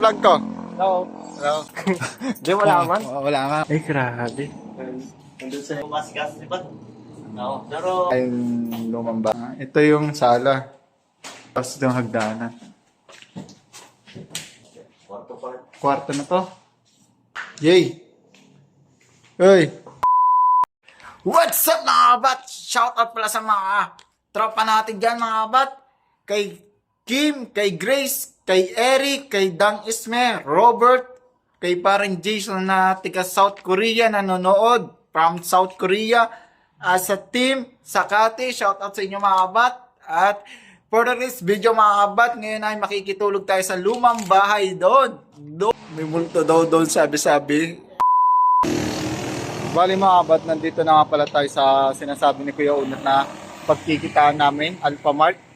Vlog ko. Hello. Hello. Di wala man. Wala nga. Ay, grabe. Nandun sa masigas, di ba? Oo. Pero... Ay, lumamba. Ito yung sala. Tapos ito yung hagdanan. Kwarto pa. Kwarto na to. Yay! Uy! What's up mga kabat? Shoutout pala sa mga tropa natin dyan mga kabat. Kay Kim, kay Grace, kay Eric, kay Dang Isme, Robert, kay parang Jason na tiga South Korea nanonood from South Korea. Sa team, Sakati, shoutout sa inyo mga kabat. At for the rest video mga kabat, ngayon ay makikitulog tayo sa lumang bahay doon. May multo daw doon sabi-sabi. Bali mga kabat, nandito na nga pala tayo sa sinasabi ni Kuya Unat na pagkikitaan namin, Alphamart.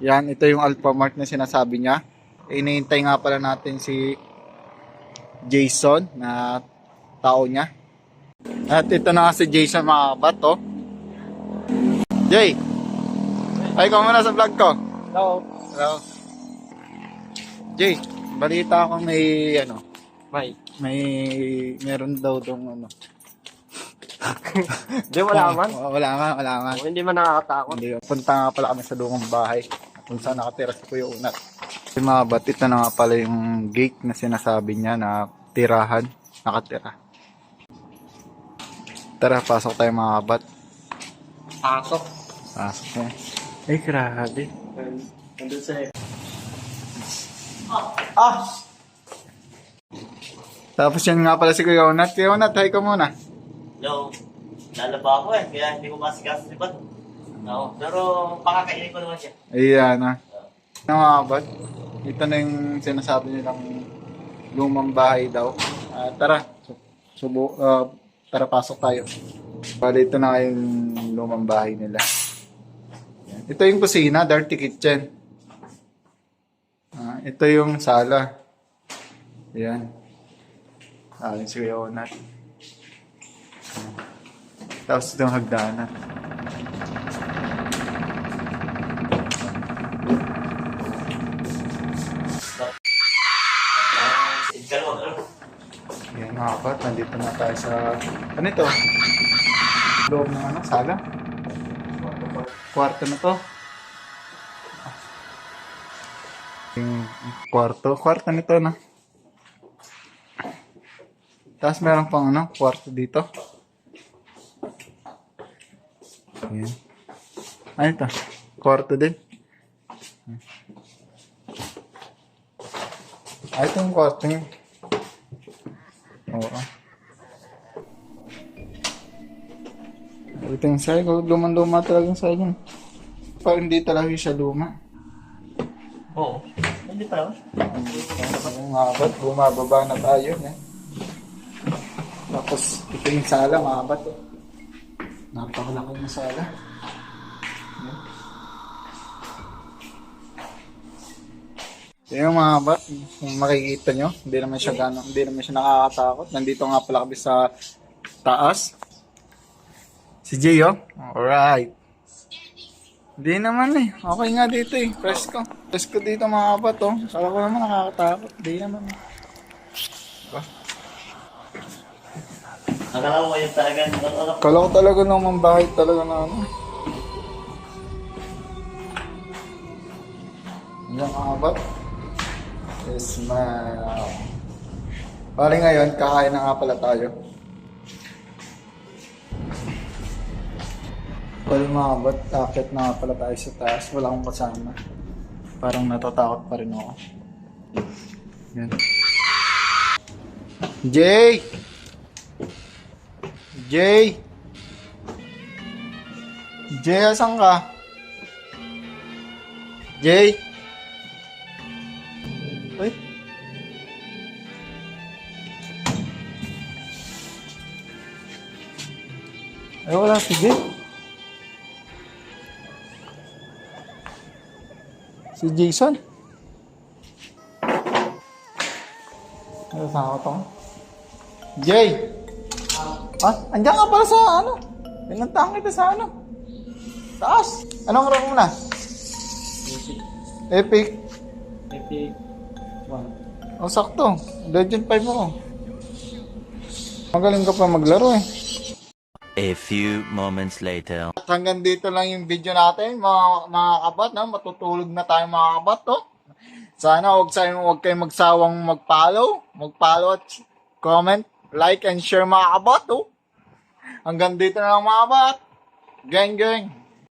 Yan, ito yung Alphamart na sinasabi niya. Inihintay nga pala natin si Jason na tao niya. At ito na nga si Jason mga kabat, oh. Jay! Ay, ikaw muna sa vlog ko. Hello. Hello. Jay, balita ko may meron daw dong ano. Di wala man. Wala nga. Hindi man nakakatakot. Hindi, punta nga pala kami sa lumang bahay kung saan nakatira si Kuya Unat. Yung mga batit na nga pala yung gate na sinasabi niya na tirahan, nakatira. Tara, pasok tayo mga kabat. Pasok. Pasok na. Ay, grabe. Nandun sa... Tapos yan nga pala si Kuya Unat. Kuya Unat, hi ka muna. Hello. Lalaba ako kaya hindi ko masigas, di ba? Oo. Pero pakakainin ko naman siya. Ayan na. Mga kabat, ito na yung sinasabi nilang lumang bahay daw. Tara, tara pasok tayo. Bali, ito na yung lumang bahay nila. Yan. Ito yung kusina, dirty kitchen. Ito yung sala. Ayan. Ayan si Kuya Unat. Tapos ito yung hagdanan. Yan mga kapat, nandito na tayo sa... Ano ito? Loob ng ano, sala? Kwarto na to. Yung kwarto nito na. Tapos meron pang ano, kwarto dito. Ayan. Ano ito? Kwarto din. Ito yung kwarto niya. Oo. Ito yung sa'yo. Lumang-luma talagang sa'yo. Parang hindi talaga siya luma. Oo. Hindi pa naman. Ang abat, bumababa na tayo. Eh. Tapos, ito yung sala, mga abat. Eh. Napakalaki yung sala. Yung mga abat, kung makikita nyo, hindi naman siya nakakatakot. Nandito nga pala kami sa taas. Si Jay, oh. Alright. Hindi naman eh. Okay nga dito eh. Presko. Presko dito mga abat, oh. Kala ko naman nakakatakot. Hindi naman. Diba? Akala mo yung talagang... Kala ko talaga naman bahay talaga na ano. Yan mga abat. Smile. Bali ngayon, kakain na nga pala tayo. Well mga abat, akit na nga pala tayo sa taas. Wala akong kasama. Parang natatakot pa rin ako. Yan. Jay! Jay! Jay, asan ka? Jay? Uy? Ay, wala si Jay. Si Jason? Ay, saan ako to? Jay! Andiyan ka pala sa ano? Pinuntahan kita sa ano? Taas! Anong rank mo na? Epic. Epic. O, sakto. Legend 5 ako. Magaling ka pa maglaro eh. A few moments later. At hanggang dito lang yung video natin, mga kabat, no? Matutulog na tayo mga kabat, to. Sana huwag kayong magsawang mag-follow at comment, like, and share mga kabat, to. Hanggang dito na lang mga kabat. Gang, gang.